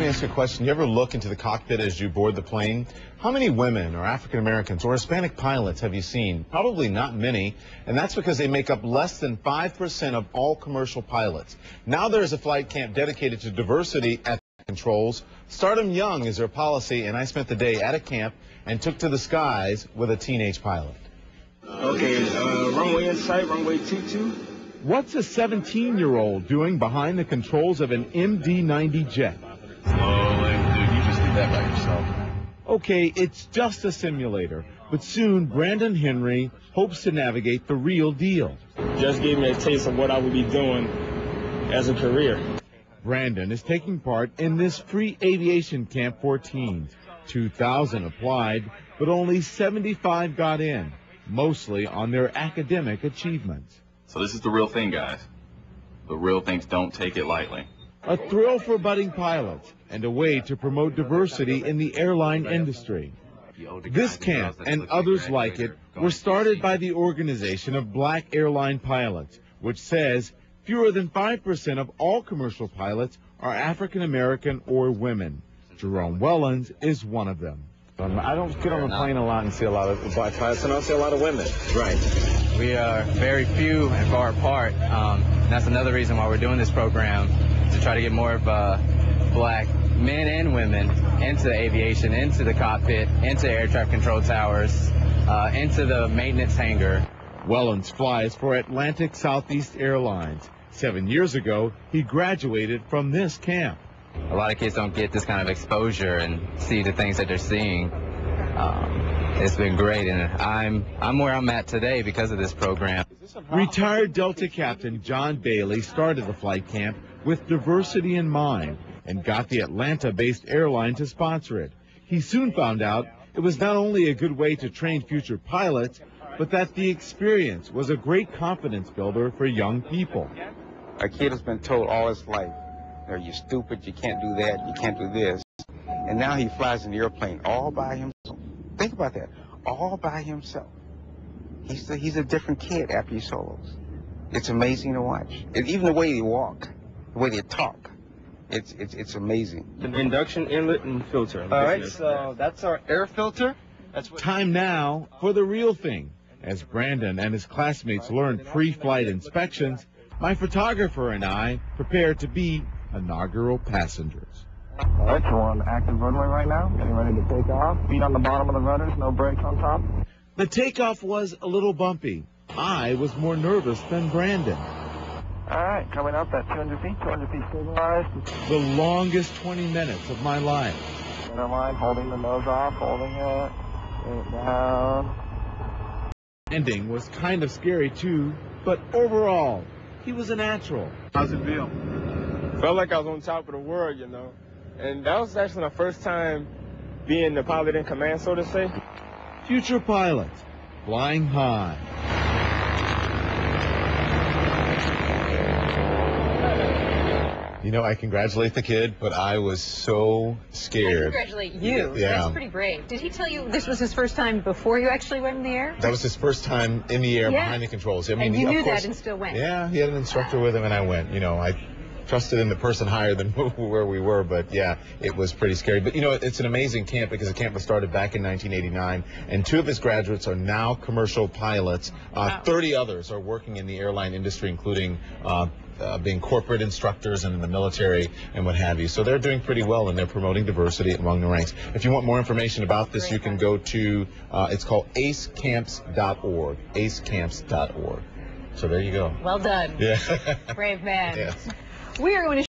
me ask you a question. You ever look into the cockpit as you board the plane? How many women or African Americans or Hispanic pilots have you seen? Probably not many, and that's because they make up less than 5% of all commercial pilots. Now there's a flight camp dedicated to diversity at the controls. Start 'em young is their policy, and I spent the day at a camp and took to the skies with a teenage pilot. Okay, runway in sight, runway 22. What's a 17-year-old doing behind the controls of an MD-90 jet? Oh, dude, you just did that by yourself. Okay, it's just a simulator, but soon Brandon Henry hopes to navigate the real deal. Just gave me a taste of what I would be doing as a career. Brandon is taking part in this free aviation camp for teens. 2,000 applied, but only 75 got in, mostly on their academic achievements. So this is the real thing, guys. The real things, don't take it lightly. A thrill for budding pilots and a way to promote diversity in the airline industry. This camp and others like it were started by the Organization of Black Airline Pilots, which says fewer than 5% of all commercial pilots are African American or women. Jerome Wellens is one of them. I don't get on the plane a lot and see a lot of black pilots, and I don't see a lot of women. Right. We are very few and far apart. That's another reason why we're doing this program, to try to get more of black men and women into aviation, into the cockpit, into air traffic control towers, into the maintenance hangar. Wellens flies for Atlantic Southeast Airlines. 7 years ago, he graduated from this camp. A lot of kids don't get this kind of exposure and see the things that they're seeing. It's been great, and I'm where I'm at today because of this program. Retired Delta Captain John Bailey started the flight camp with diversity in mind and got the Atlanta-based airline to sponsor it. He soon found out it was not only a good way to train future pilots, but that the experience was a great confidence builder for young people. A kid has been told all his life, you're stupid, you can't do that, you can't do this. And now he flies an airplane all by himself. Think about that, all by himself. He's a different kid after he solos. It's amazing to watch. Even the way they walk, the way they talk, it's amazing. The induction, inlet, and filter. All right, so that's our air filter. That's what... Time now for the real thing. As Brandon and his classmates learn pre-flight inspections, my photographer and I prepare to be inaugural passengers. All right, so we're on the active runway right now, getting ready to take off. Feet on the bottom of the rudders, no brakes on top. The takeoff was a little bumpy. I was more nervous than Brandon. All right, coming up at 200 feet stabilized. The longest 20 minutes of my life. Center line, holding the nose off, holding it, down. Ending was kind of scary too, but overall, he was a natural. How's it feel? Felt like I was on top of the world, you know. And that was actually my first time being the pilot in command, so to say. Future pilots, flying high. You know, I congratulate the kid, but I was so scared. I congratulate you. Yeah. That's pretty brave. Did he tell you this was his first time before you actually went in the air? That was his first time in the air behind the controls. I mean, and you knew of course, that and still went. Yeah, he had an instructor with him, and I went. You know, I trusted in the person higher than where we were, but yeah, it was pretty scary. But you know, it's an amazing camp because the camp was started back in 1989, and 2 of his graduates are now commercial pilots. 30 others are working in the airline industry, including being corporate instructors and in the military and what have you. So they're doing pretty well, and they're promoting diversity among the ranks. If you want more information about this, you can go to, it's called acecamps.org, acecamps.org. So there you go. Well done. Yeah. Brave man. Yes. We are going to